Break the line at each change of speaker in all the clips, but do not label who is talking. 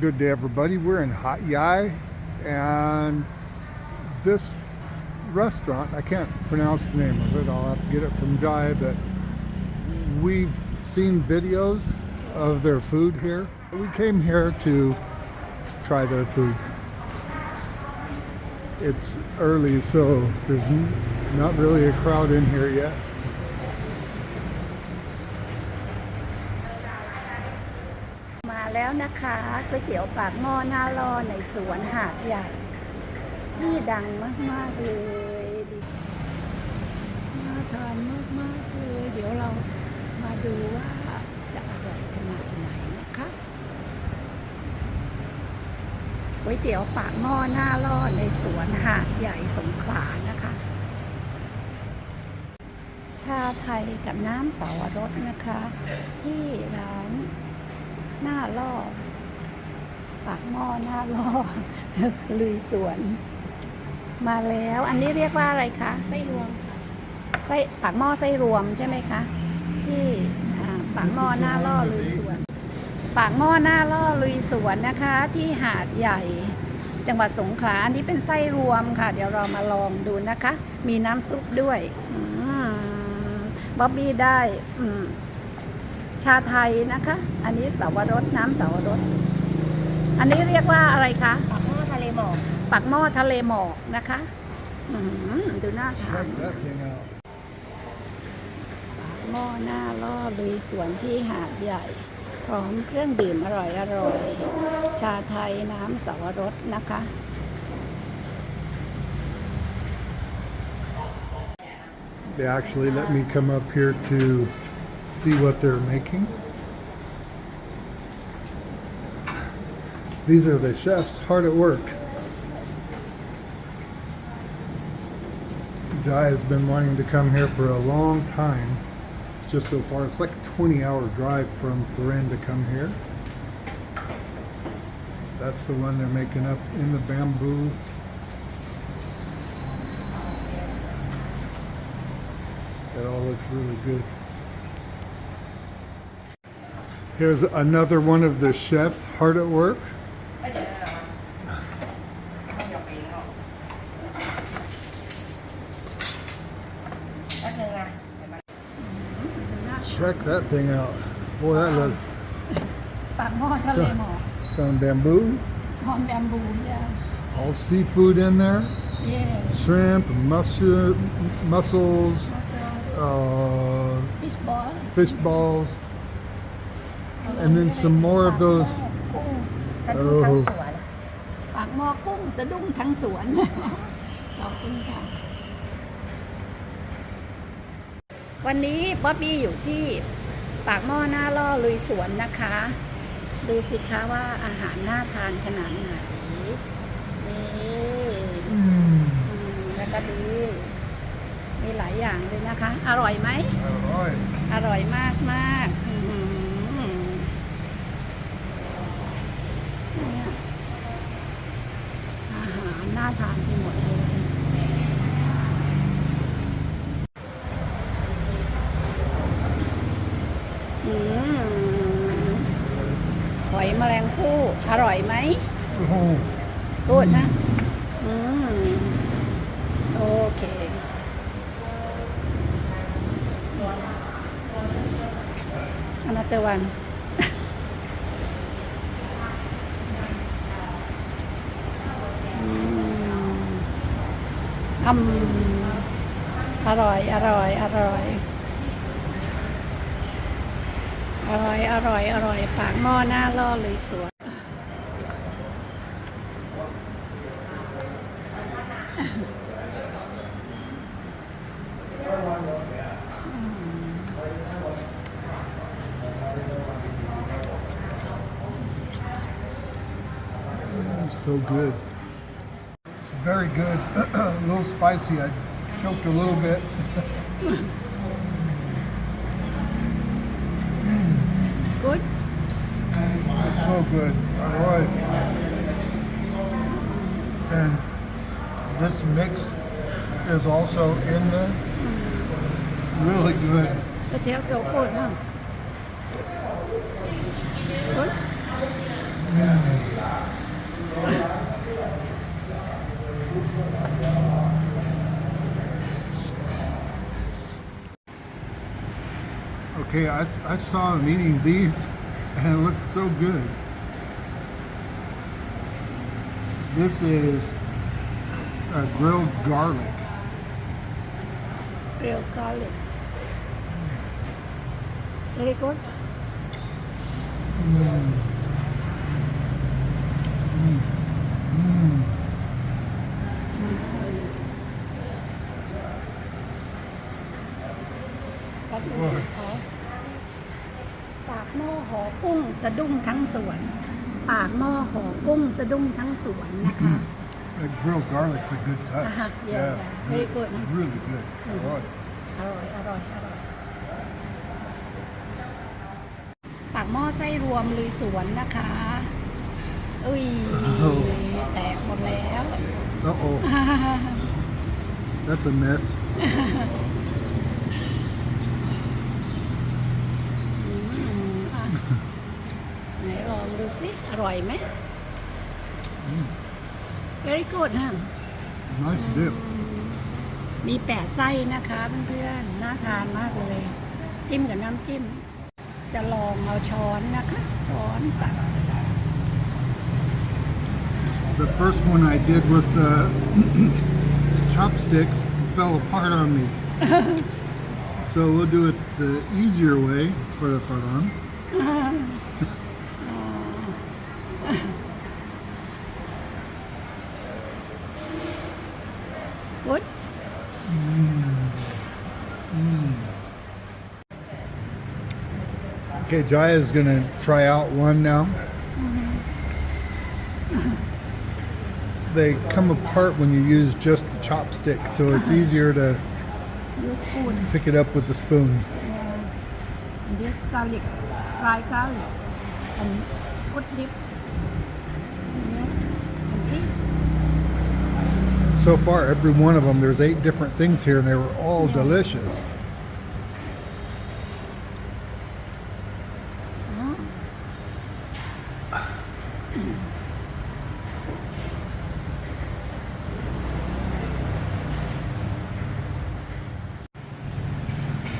Good day, everybody. We're in Hat Yai, and this restaurant, I can't pronounce the name of it, I'll have to get it from Jai, but we've seen videos of their food here. We came here to try their food. It's early, so there's not really a crowd in here yet.
มาแล้วนะคะก๋วยเตี๋ยวปากหม้อหน้าล่อในสวนหาดใหญ่ที่ดังมากๆเลยน่าทานมากๆเลยเดี๋ยวเรามาดูว่าจะอร่อยขนาดไหนนะคะก๋วยเตี๋ยวปากหม้อหน้าล่อในสวนหาดใหญ่สงขลานะคะชาไทยกับน้ำสาวรสนะคะที่ร้านหน้าล่อปากหม้อหน้าล่อลุยสวนมาแล้วอันนี้เรียกว่าอะไรคะไส้รวมไส้ปากหม้อไส้รวมใช่ไหมคะที่ปากหม้อหน้าล่อลุยสวนปากหม้อหน้าล่อลุยสวนนะคะที่หาดใหญ่จังหวัดสงขลาอันนี้เป็นไส้รวมค่ะเดี๋ยวเรามาลองดูนะคะมีน้ำซุปด้วยบ๊อบบี้ได้ชาไทยนะคะอันนี้สาวรสน้ำสาวรสอันนี้เรียกว่าอะไรคะปากหม้อทะเลหมอกปากหม้อทะเลหมอกนะคะดูน่าทานปากหม้อหน้าล่อลุยสวนที่หาดใหญ่พร้อมเครื่องดื่มอร่อยชาไทยน้ำสาวรสนะคะ
They actually let me come up here to see what they're making. These are the chefs hard at work. Jai has been wanting to come here for a long time. Just so far, it's like a 20-hour drive from Surin to come here. That's the one they're making up in the bamboo. That all looks really good. Here's another one of the chefs hard at work. Check that thing out. Boy, that looks...
ปากหม้อทะเลหมอก
It's on bamboo.
On bamboo, yeah.
All seafood in there.
Yeah.
Shrimp, mussels, fish balls, and then some more of those. Oh.
ปากหม้อกุ้งสะดุ้งทั้งสวนขอบคุณค่ะวันนี้บ๊อบบี้อยู่ที่ปากหม้อหน้าล่อลุยสวนนะคะดูสิคะว่าอาหารน่าทานขนาดไหนแล้วก็ดีมีหลายอย่างเลยนะคะอร่อยไหมอร่อยมากมากอาหารน่าทานไปหมดเลยหอยแมลงภู่อร่อยไหมกูดนะโอเคanother one อร่อยอร่อยอร่อยอร่อยอร่อยอร่อยปากหม้อหน้าล่อเลยสวย
So good. It's very good. A little spicy. I choked a little bit.
Good.
It's so good. All right. And this mix is also in there. Really good.
The taste so good, huh? Good.
Okay, I saw him eating these and it looked so good. This is grilled garlic.
Real garlic. Very good.ปากหม้อห่อกุ้งสะดุ้งทั้งสวน ปากหม้อห่อกุ้งสะดุ้งทั้งสวนนะคะ
That grilled garlic's a good touch.
Yeah. Very good.
Really good. I like it.
อร่อย ปากหม้อไส้รวมลุยสวนนะคะ อุ้ย แตกหมดแล้ว
Uh-oh. That's a mess.
ไหนลองดูสิ อร่อยไหม Very good ฮะ
Nice dip.
มี8 ไส้นะคะเพื่อนๆน่าทานมากเลย จิ้มกับน้ำจิ้ม จะลองเอาช้อนนะคะ ช้อนตัก
The first one I did with the chopsticks fell apart on me. So we'll do it the easier way for the paran.
Good.
Okay, Jaya is going to try out one now. They come apart when you use just the chopstick, so it's easier to
Use spoon.
pick it up with the spoon.
This garlic, fried garlic, and good dip. And eat.
So far, every one of them, there's 8 different things here, and they were all delicious.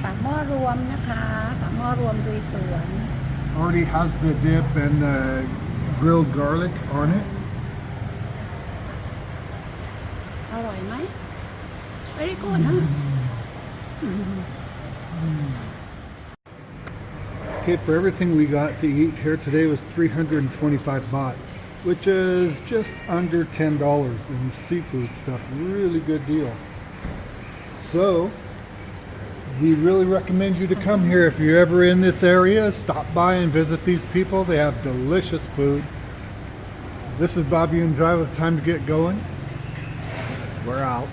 Pakmornalo นะคะ Pakmornalo ลุยสวน
Already has the dip and the grilled garlic on it.
อร่อยไหม Very good ฮะ
Okay, for everything we got to eat here today was 325 baht, which is just under $10 in seafood stuff. Really good deal. So, we really recommend you to come here if you're ever in this area. Stop by and visit these people. They have delicious food. This is Bobby and Jai with Time to Get Going. We're out.